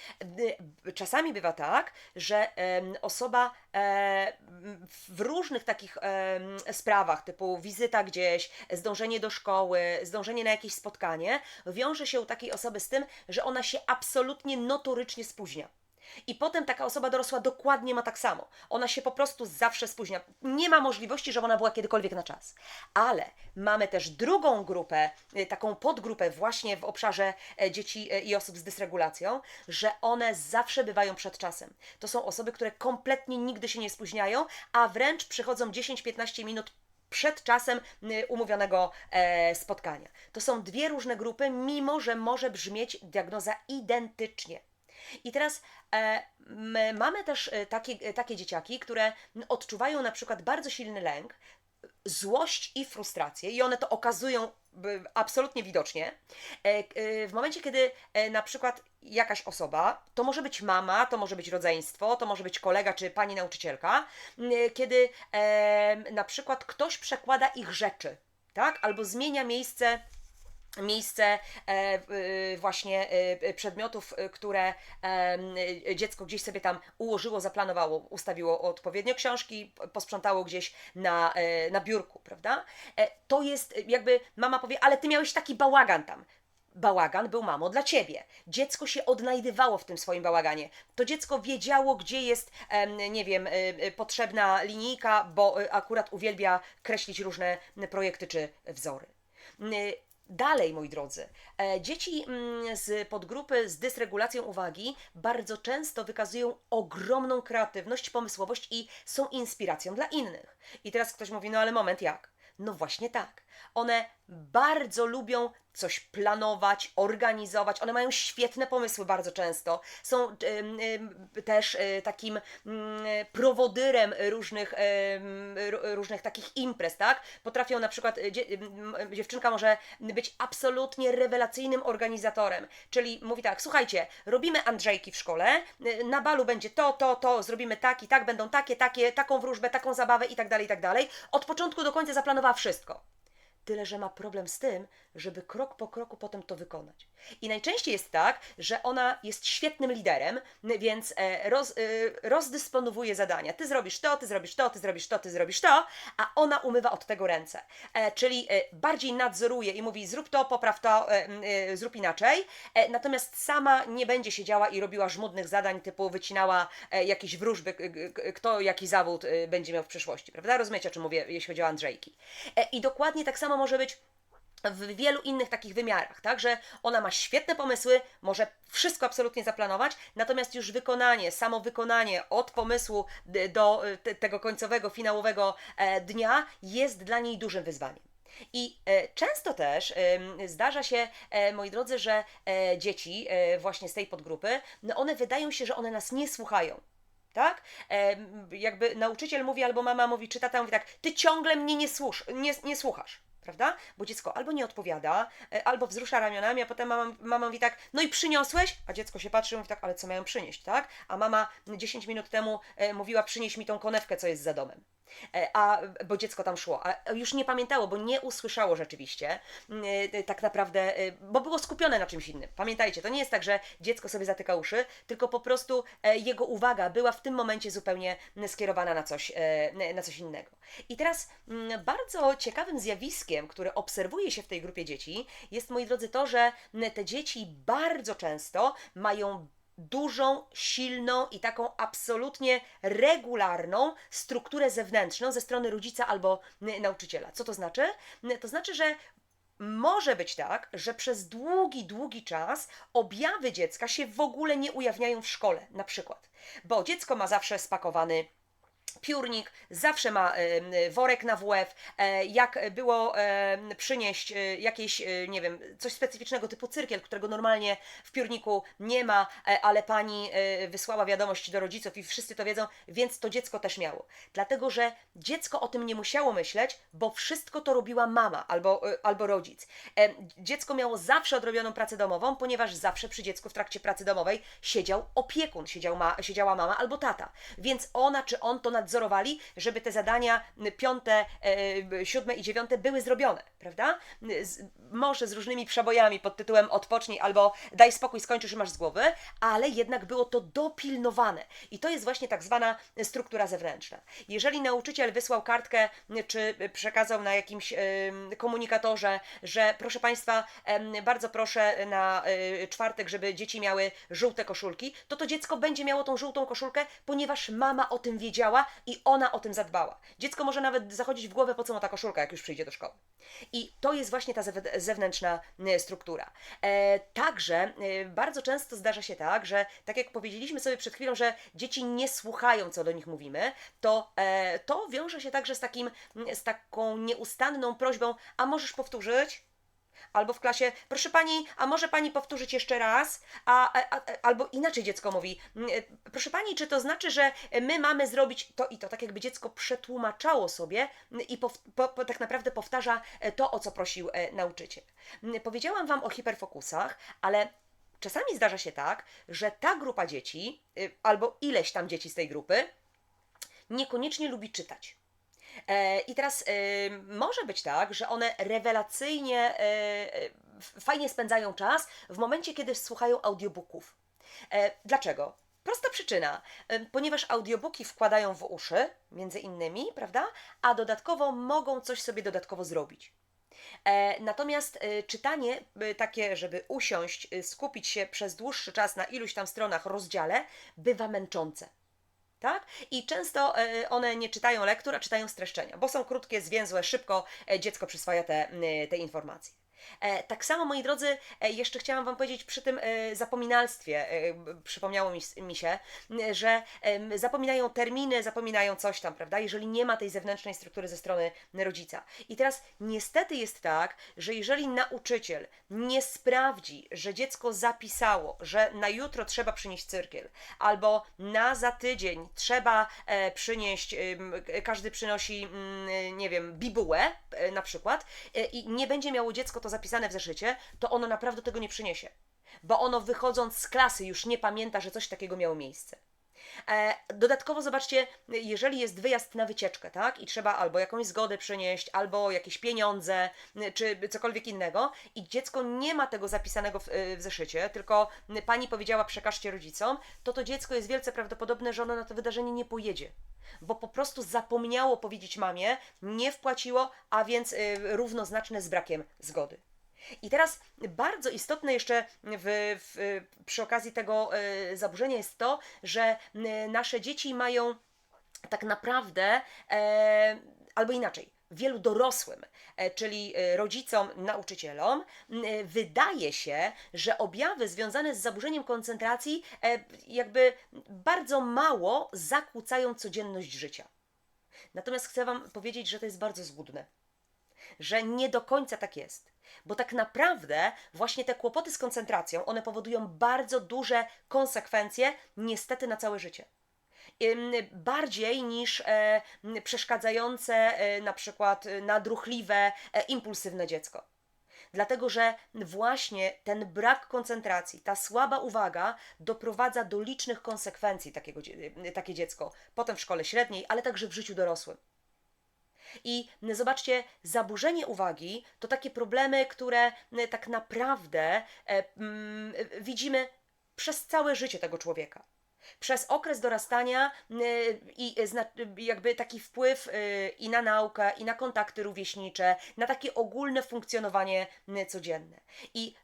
Czasami bywa tak, że osoba w różnych takich sprawach, typu wizyta gdzieś, zdążenie do szkoły, zdążenie na jakieś spotkanie, wiąże się u takiej osoby z tym, że ona się absolutnie notorycznie spóźnia. I potem taka osoba dorosła dokładnie ma tak samo. Ona się po prostu zawsze spóźnia. Nie ma możliwości, żeby ona była kiedykolwiek na czas. Ale mamy też drugą grupę, taką podgrupę właśnie w obszarze dzieci i osób z dysregulacją, że one zawsze bywają przed czasem. To są osoby, które kompletnie nigdy się nie spóźniają, a wręcz przychodzą 10-15 minut przed czasem umówionego spotkania. To są dwie różne grupy, mimo że może brzmieć diagnoza identycznie. I teraz mamy też takie dzieciaki, które odczuwają na przykład bardzo silny lęk złość i frustrację i one to okazują absolutnie widocznie. W momencie, kiedy na przykład jakaś osoba, to może być mama, to może być rodzeństwo, to może być kolega czy pani nauczycielka, kiedy na przykład ktoś przekłada ich rzeczy, tak? Albo zmienia miejsce właśnie przedmiotów, które dziecko gdzieś sobie tam ułożyło, zaplanowało, ustawiło odpowiednio książki, posprzątało gdzieś na biurku, prawda? To jest jakby mama powie, ale ty miałeś taki bałagan tam. Bałagan był, mamo, dla ciebie. Dziecko się odnajdywało w tym swoim bałaganie. To dziecko wiedziało, gdzie jest, nie wiem, potrzebna linijka, bo akurat uwielbia kreślić różne projekty czy wzory. Dalej, moi drodzy, dzieci z podgrupy z dysregulacją uwagi bardzo często wykazują ogromną kreatywność, pomysłowość i są inspiracją dla innych. I teraz ktoś mówi, no ale moment, jak? No właśnie tak. One bardzo lubią coś planować, organizować. One mają świetne pomysły bardzo często. Są też takim prowodyrem różnych takich imprez, tak? Potrafią na przykład, dziewczynka może być absolutnie rewelacyjnym organizatorem. Czyli mówi tak, słuchajcie, robimy Andrzejki w szkole, na balu będzie to, zrobimy tak i tak, będą takie, taką wróżbę, taką zabawę i tak dalej, i tak dalej. Od początku do końca zaplanowała wszystko. Tyle, że ma problem z tym, żeby krok po kroku potem to wykonać. I najczęściej jest tak, że ona jest świetnym liderem, więc rozdysponowuje zadania. Ty zrobisz to, ty zrobisz to, ty zrobisz to, ty zrobisz to, a ona umywa od tego ręce. Czyli bardziej nadzoruje i mówi zrób to, popraw to, zrób inaczej. Natomiast sama nie będzie siedziała i robiła żmudnych zadań typu wycinała jakieś wróżby, kto jaki zawód będzie miał w przyszłości, prawda? Rozumiecie, o czym mówię, jeśli chodzi o Andrzejki. I dokładnie tak samo może być w wielu innych takich wymiarach, tak, że ona ma świetne pomysły, może wszystko absolutnie zaplanować, natomiast już wykonanie, samo wykonanie od pomysłu do tego końcowego, finałowego dnia jest dla niej dużym wyzwaniem. I często też zdarza się, moi drodzy, że dzieci właśnie z tej podgrupy, no one wydają się, że one nas nie słuchają. Tak? Jakby nauczyciel mówi, albo mama mówi, czy tata mówi tak, ty ciągle mnie nie słuchasz. Prawda? Bo dziecko albo nie odpowiada, albo wzrusza ramionami, a potem mama mówi tak, no i przyniosłeś? A dziecko się patrzy i mówi tak, ale co mają przynieść, tak? A mama 10 minut temu mówiła, przynieś mi tą konewkę, co jest za domem. Bo dziecko tam szło, a już nie pamiętało, bo nie usłyszało rzeczywiście tak naprawdę, bo było skupione na czymś innym. Pamiętajcie, to nie jest tak, że dziecko sobie zatyka uszy, tylko po prostu jego uwaga była w tym momencie zupełnie skierowana na coś innego. I teraz bardzo ciekawym zjawiskiem, które obserwuje się w tej grupie dzieci, jest, moi drodzy, to, że te dzieci bardzo często mają dużą, silną i taką absolutnie regularną strukturę zewnętrzną ze strony rodzica albo nauczyciela. Co to znaczy? To znaczy, że może być tak, że przez długi czas objawy dziecka się w ogóle nie ujawniają w szkole, na przykład. Bo dziecko ma zawsze spakowany piórnik, zawsze ma worek na WF, jak było przynieść jakieś, nie wiem, coś specyficznego typu cyrkiel, którego normalnie w piórniku nie ma, ale pani wysłała wiadomość do rodziców i wszyscy to wiedzą, więc to dziecko też miało. Dlatego, że dziecko o tym nie musiało myśleć, bo wszystko to robiła mama albo rodzic. Dziecko miało zawsze odrobioną pracę domową, ponieważ zawsze przy dziecku w trakcie pracy domowej siedział opiekun, siedziała mama albo tata. Więc ona czy on to nadzorowali, żeby te zadania 5., 7. i 9. były zrobione, prawda? Może z różnymi przebojami pod tytułem odpocznij albo daj spokój, skończysz i masz z głowy, ale jednak było to dopilnowane. I to jest właśnie tak zwana struktura zewnętrzna. Jeżeli nauczyciel wysłał kartkę, czy przekazał na jakimś komunikatorze, że proszę Państwa, bardzo proszę na czwartek, żeby dzieci miały żółte koszulki, to dziecko będzie miało tą żółtą koszulkę, ponieważ mama o tym wiedziała i ona o tym zadbała. Dziecko może nawet zachodzić w głowę, po co ma ta koszulka, jak już przyjdzie do szkoły. I to jest właśnie ta zewnętrzna struktura. Także bardzo często zdarza się tak, że tak jak powiedzieliśmy sobie przed chwilą, że dzieci nie słuchają, co do nich mówimy, to wiąże się także z taką nieustanną prośbą, a możesz powtórzyć? Albo w klasie, proszę pani, a może pani powtórzyć jeszcze raz? Albo inaczej dziecko mówi, proszę pani, czy to znaczy, że my mamy zrobić to i to? Tak jakby dziecko przetłumaczało sobie i tak naprawdę powtarza to, o co prosił nauczyciel. Powiedziałam wam o hiperfokusach, ale czasami zdarza się tak, że ta grupa dzieci, albo ileś tam dzieci z tej grupy, niekoniecznie lubi czytać. I teraz może być tak, że one rewelacyjnie fajnie spędzają czas w momencie, kiedy słuchają audiobooków. Dlaczego? Prosta przyczyna, ponieważ audiobooki wkładają w uszy, między innymi, prawda? A dodatkowo mogą coś sobie dodatkowo zrobić. Natomiast czytanie takie, żeby usiąść, skupić się przez dłuższy czas na iluś tam stronach, rozdziale, bywa męczące. Tak? I często one nie czytają lektur, a czytają streszczenia, bo są krótkie, zwięzłe, szybko dziecko przyswaja te informacje. Tak samo, moi drodzy, jeszcze chciałam wam powiedzieć przy tym zapominalstwie, przypomniało mi się, że zapominają terminy, zapominają coś tam, prawda, jeżeli nie ma tej zewnętrznej struktury ze strony rodzica. I teraz niestety jest tak, że jeżeli nauczyciel nie sprawdzi, że dziecko zapisało, że na jutro trzeba przynieść cyrkiel, albo na za tydzień trzeba przynieść, każdy przynosi, nie wiem, bibułę na przykład, i nie będzie miało dziecko to zapisane w zeszycie, to ono naprawdę tego nie przyniesie. Bo ono wychodząc z klasy już nie pamięta, że coś takiego miało miejsce. Dodatkowo zobaczcie, jeżeli jest wyjazd na wycieczkę, tak, i trzeba albo jakąś zgodę przynieść, albo jakieś pieniądze, czy cokolwiek innego, i dziecko nie ma tego zapisanego w zeszycie, tylko pani powiedziała przekażcie rodzicom, to dziecko jest wielce prawdopodobne, że ono na to wydarzenie nie pojedzie. Bo po prostu zapomniało powiedzieć mamie, nie wpłaciło, a więc równoznaczne z brakiem zgody. I teraz bardzo istotne jeszcze przy okazji tego zaburzenia jest to, że nasze dzieci mają tak naprawdę, albo inaczej, wielu dorosłym, czyli rodzicom, nauczycielom, wydaje się, że objawy związane z zaburzeniem koncentracji jakby bardzo mało zakłócają codzienność życia. Natomiast chcę wam powiedzieć, że to jest bardzo zgubne. Że nie do końca tak jest. Bo tak naprawdę właśnie te kłopoty z koncentracją, one powodują bardzo duże konsekwencje, niestety na całe życie. Bardziej niż przeszkadzające na przykład nadruchliwe, impulsywne dziecko. Dlatego, że właśnie ten brak koncentracji, ta słaba uwaga doprowadza do licznych konsekwencji takie dziecko. Potem w szkole średniej, ale także w życiu dorosłym. I zobaczcie, zaburzenie uwagi to takie problemy, które tak naprawdę widzimy przez całe życie tego człowieka. Przez okres dorastania i jakby taki wpływ i na naukę, i na kontakty rówieśnicze, na takie ogólne funkcjonowanie codzienne. I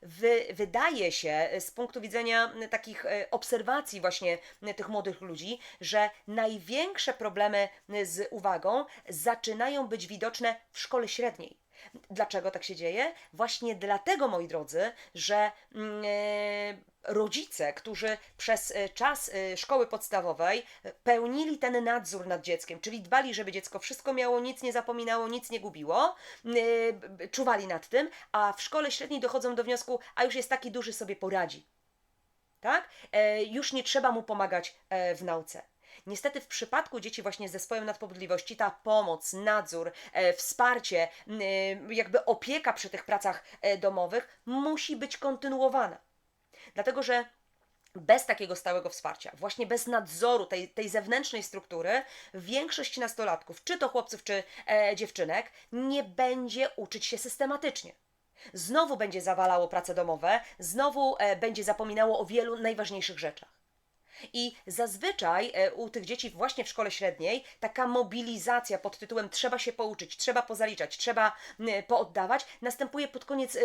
wydaje się z punktu widzenia takich obserwacji właśnie tych młodych ludzi, że największe problemy z uwagą zaczynają być widoczne w szkole średniej. Dlaczego tak się dzieje? Właśnie dlatego, moi drodzy, że rodzice, którzy przez czas szkoły podstawowej pełnili ten nadzór nad dzieckiem, czyli dbali, żeby dziecko wszystko miało, nic nie zapominało, nic nie gubiło, czuwali nad tym, a w szkole średniej dochodzą do wniosku, a już jest taki duży, sobie poradzi. Tak? Już nie trzeba mu pomagać w nauce. Niestety w przypadku dzieci właśnie z zespołem nadpobudliwości ta pomoc, nadzór, wsparcie, jakby opieka przy tych pracach domowych musi być kontynuowana. Dlatego, że bez takiego stałego wsparcia, właśnie bez nadzoru tej zewnętrznej struktury, większość nastolatków, czy to chłopców, czy dziewczynek, nie będzie uczyć się systematycznie. Znowu będzie zawalało prace domowe, znowu będzie zapominało o wielu najważniejszych rzeczach. I zazwyczaj u tych dzieci właśnie w szkole średniej taka mobilizacja pod tytułem trzeba się pouczyć, trzeba pozaliczać, trzeba pooddawać następuje pod koniec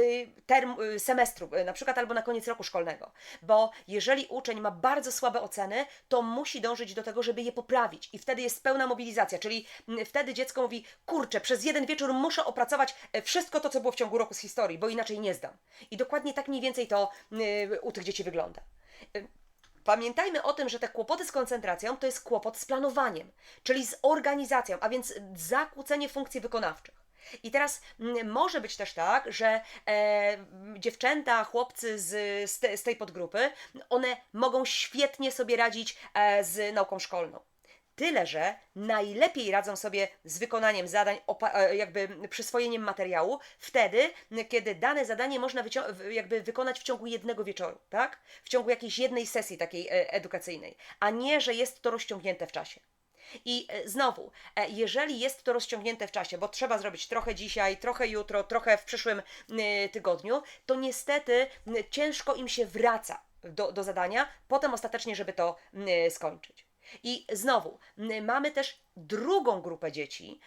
semestru na przykład albo na koniec roku szkolnego. Bo jeżeli uczeń ma bardzo słabe oceny, to musi dążyć do tego, żeby je poprawić i wtedy jest pełna mobilizacja, czyli wtedy dziecko mówi, kurczę, przez jeden wieczór muszę opracować wszystko to, co było w ciągu roku z historii, bo inaczej nie zdam. I dokładnie tak mniej więcej to u tych dzieci wygląda. Pamiętajmy o tym, że te kłopoty z koncentracją to jest kłopot z planowaniem, czyli z organizacją, a więc zakłócenie funkcji wykonawczych. I teraz może być też tak, że dziewczęta, chłopcy z tej podgrupy, one mogą świetnie sobie radzić z nauką szkolną. Tyle, że najlepiej radzą sobie z wykonaniem zadań, jakby przyswojeniem materiału, wtedy, kiedy dane zadanie można jakby wykonać w ciągu jednego wieczoru, tak? W ciągu jakiejś jednej sesji takiej edukacyjnej, a nie, że jest to rozciągnięte w czasie. I znowu, jeżeli jest to rozciągnięte w czasie, bo trzeba zrobić trochę dzisiaj, trochę jutro, trochę w przyszłym tygodniu, to niestety ciężko im się wraca do zadania, potem ostatecznie, żeby to skończyć. I znowu, mamy też drugą grupę dzieci,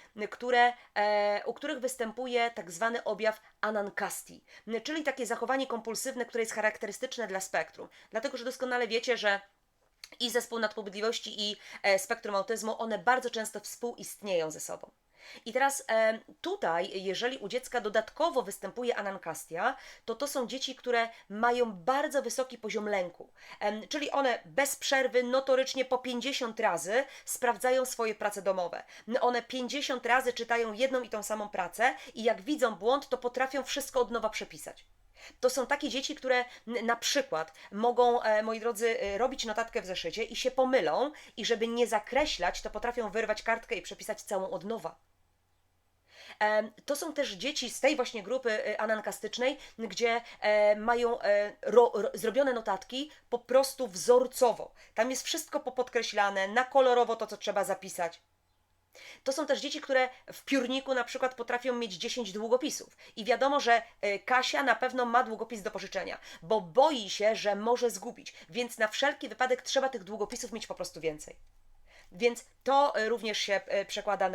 u których występuje tak zwany objaw anankasti, czyli takie zachowanie kompulsywne, które jest charakterystyczne dla spektrum. Dlatego, że doskonale wiecie, że i zespół nadpobudliwości, i spektrum autyzmu, one bardzo często współistnieją ze sobą. I teraz tutaj, jeżeli u dziecka dodatkowo występuje anankastia, to są dzieci, które mają bardzo wysoki poziom lęku. Czyli one bez przerwy, notorycznie po 50 razy sprawdzają swoje prace domowe. One 50 razy czytają jedną i tą samą pracę i jak widzą błąd, to potrafią wszystko od nowa przepisać. To są takie dzieci, które na przykład mogą, moi drodzy, robić notatkę w zeszycie i się pomylą i żeby nie zakreślać, to potrafią wyrwać kartkę i przepisać całą od nowa. To są też dzieci z tej właśnie grupy anankastycznej, gdzie mają zrobione notatki po prostu wzorcowo. Tam jest wszystko popodkreślane, na kolorowo to, co trzeba zapisać. To są też dzieci, które w piórniku na przykład potrafią mieć 10 długopisów. I wiadomo, że Kasia na pewno ma długopis do pożyczenia, bo boi się, że może zgubić. Więc na wszelki wypadek trzeba tych długopisów mieć po prostu więcej. Więc to również się przekłada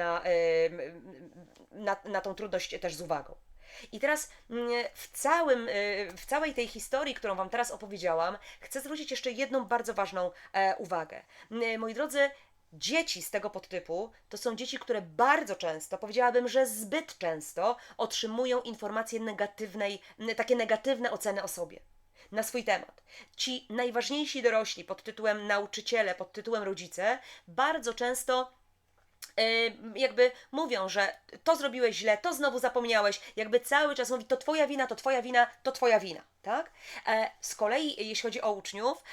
na tą trudność też z uwagą. I teraz w całej tej historii, którą Wam teraz opowiedziałam, chcę zwrócić jeszcze jedną bardzo ważną uwagę. Moi drodzy, dzieci z tego podtypu to są dzieci, które bardzo często, powiedziałabym, że zbyt często otrzymują informacje takie negatywne oceny o sobie, na swój temat. Ci najważniejsi dorośli pod tytułem nauczyciele, pod tytułem rodzice, bardzo często jakby mówią, że to zrobiłeś źle, to znowu zapomniałeś, jakby cały czas mówi, to twoja wina, to twoja wina, to twoja wina, tak? Z kolei, jeśli chodzi o uczniów,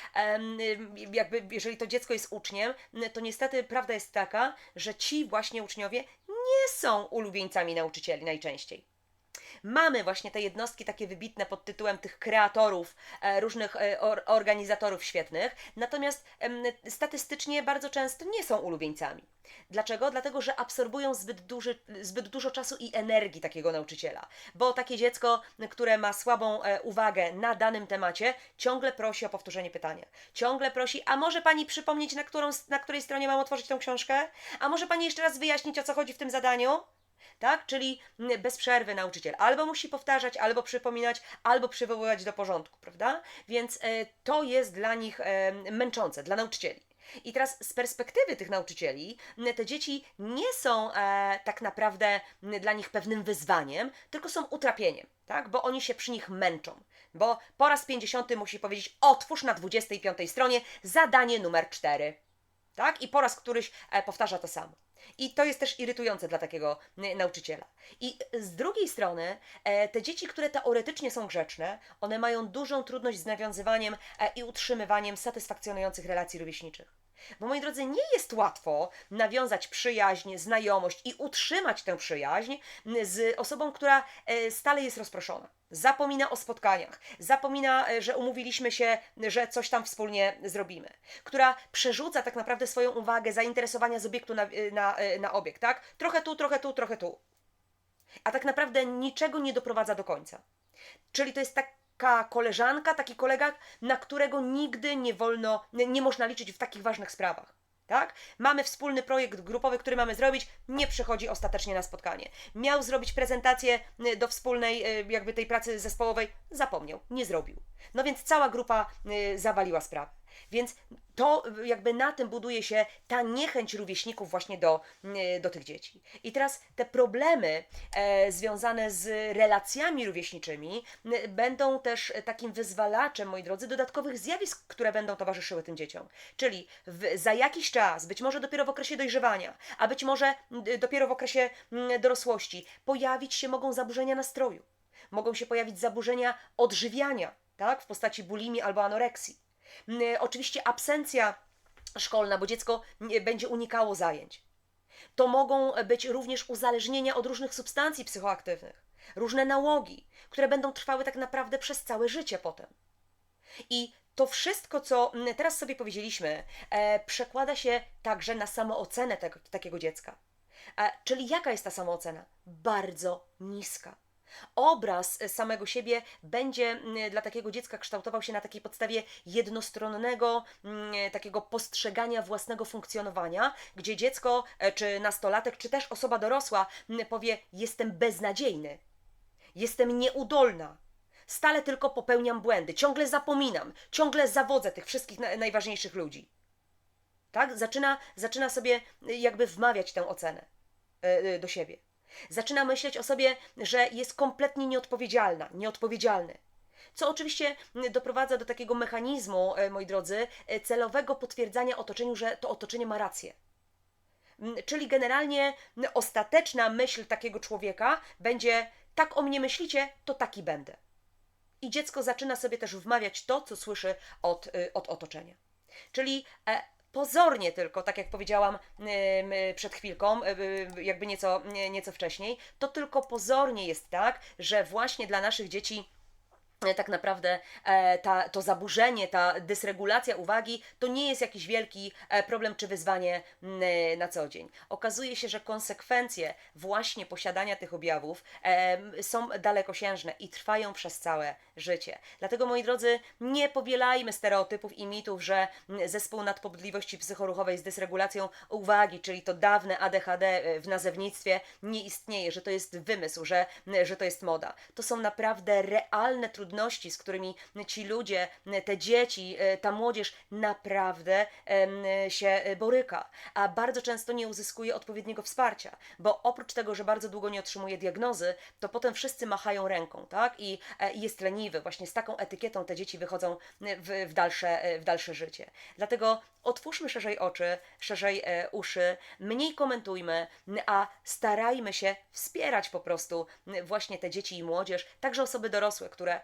jakby jeżeli to dziecko jest uczniem, to niestety prawda jest taka, że ci właśnie uczniowie nie są ulubieńcami nauczycieli najczęściej. Mamy właśnie te jednostki takie wybitne pod tytułem tych kreatorów, różnych organizatorów świetnych, natomiast statystycznie bardzo często nie są ulubieńcami. Dlaczego? Dlatego, że absorbują zbyt dużo czasu i energii takiego nauczyciela. Bo takie dziecko, które ma słabą uwagę na danym temacie, ciągle prosi o powtórzenie pytania. Ciągle prosi, a może pani przypomnieć, na której stronie mam otworzyć tą książkę? A może pani jeszcze raz wyjaśnić, o co chodzi w tym zadaniu? Tak? Czyli bez przerwy nauczyciel albo musi powtarzać, albo przypominać, albo przywoływać do porządku, prawda? Więc to jest dla nich męczące, dla nauczycieli. I teraz z perspektywy tych nauczycieli te dzieci nie są tak naprawdę dla nich pewnym wyzwaniem, tylko są utrapieniem, tak? Bo oni się przy nich męczą. Bo po raz 50 musi powiedzieć: otwórz na 25 stronie zadanie numer 4. Tak? I po raz któryś powtarza to samo. I to jest też irytujące dla takiego nauczyciela. I z drugiej strony te dzieci, które teoretycznie są grzeczne, one mają dużą trudność z nawiązywaniem i utrzymywaniem satysfakcjonujących relacji rówieśniczych. Bo moi drodzy, nie jest łatwo nawiązać przyjaźń, znajomość i utrzymać tę przyjaźń z osobą, która stale jest rozproszona. Zapomina o spotkaniach, zapomina, że umówiliśmy się, że coś tam wspólnie zrobimy. Która przerzuca tak naprawdę swoją uwagę, zainteresowania z obiektu na obiekt, tak? Trochę tu, trochę tu, trochę tu. A tak naprawdę niczego nie doprowadza do końca. Czyli to jest taka koleżanka, taki kolega, na którego nigdy nie można liczyć w takich ważnych sprawach. Tak? Mamy wspólny projekt grupowy, który mamy zrobić, nie przychodzi ostatecznie na spotkanie. Miał zrobić prezentację do wspólnej jakby tej pracy zespołowej, zapomniał, nie zrobił. No więc cała grupa zawaliła sprawę. Więc to jakby na tym buduje się ta niechęć rówieśników właśnie do tych dzieci. I teraz te problemy związane z relacjami rówieśniczymi będą też takim wyzwalaczem, moi drodzy, dodatkowych zjawisk, które będą towarzyszyły tym dzieciom. Czyli za jakiś czas, być może dopiero w okresie dojrzewania, a być może dopiero w okresie dorosłości, pojawić się mogą zaburzenia nastroju. Mogą się pojawić zaburzenia odżywiania, tak, w postaci bulimii albo anoreksji. Oczywiście absencja szkolna, bo dziecko będzie unikało zajęć. To mogą być również uzależnienia od różnych substancji psychoaktywnych, różne nałogi, które będą trwały tak naprawdę przez całe życie potem. I to wszystko, co teraz sobie powiedzieliśmy, przekłada się także na samoocenę takiego dziecka. Czyli jaka jest ta samoocena? Bardzo niska. Obraz samego siebie będzie dla takiego dziecka kształtował się na takiej podstawie jednostronnego takiego postrzegania własnego funkcjonowania, gdzie dziecko, czy nastolatek, czy też osoba dorosła powie: jestem beznadziejny, jestem nieudolna, stale tylko popełniam błędy, ciągle zapominam, ciągle zawodzę tych wszystkich najważniejszych ludzi. Tak? Zaczyna sobie jakby wmawiać tę ocenę do siebie. Zaczyna myśleć o sobie, że jest kompletnie nieodpowiedzialna, nieodpowiedzialny. Co oczywiście doprowadza do takiego mechanizmu, moi drodzy, celowego potwierdzania otoczeniu, że to otoczenie ma rację. Czyli generalnie ostateczna myśl takiego człowieka będzie: tak o mnie myślicie, to taki będę. I dziecko zaczyna sobie też wmawiać to, co słyszy od otoczenia. Czyli pozornie tylko, tak jak powiedziałam przed chwilką, jakby nieco wcześniej, to tylko pozornie jest tak, że właśnie dla naszych dzieci tak naprawdę to zaburzenie, ta dysregulacja uwagi to nie jest jakiś wielki problem czy wyzwanie na co dzień. Okazuje się, że konsekwencje właśnie posiadania tych objawów są dalekosiężne i trwają przez całe życie. Dlatego, moi drodzy, nie powielajmy stereotypów i mitów, że zespół nadpobudliwości psychoruchowej z dysregulacją uwagi, czyli to dawne ADHD w nazewnictwie, nie istnieje, że to jest wymysł, że to jest moda. To są naprawdę realne trudności, z którymi ci ludzie, te dzieci, ta młodzież naprawdę się boryka, a bardzo często nie uzyskuje odpowiedniego wsparcia, bo oprócz tego, że bardzo długo nie otrzymuje diagnozy, to potem wszyscy machają ręką, tak? I jest leniwy. Właśnie z taką etykietą te dzieci wychodzą w dalsze życie. Dlatego otwórzmy szerzej oczy, szerzej uszy, mniej komentujmy, a starajmy się wspierać po prostu właśnie te dzieci i młodzież, także osoby dorosłe, które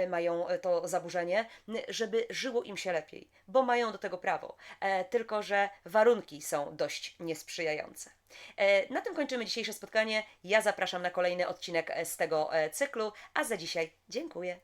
mają to zaburzenie, żeby żyło im się lepiej, bo mają do tego prawo. Tylko że warunki są dość niesprzyjające. Na tym kończymy dzisiejsze spotkanie. Ja zapraszam na kolejny odcinek z tego cyklu, a za dzisiaj dziękuję.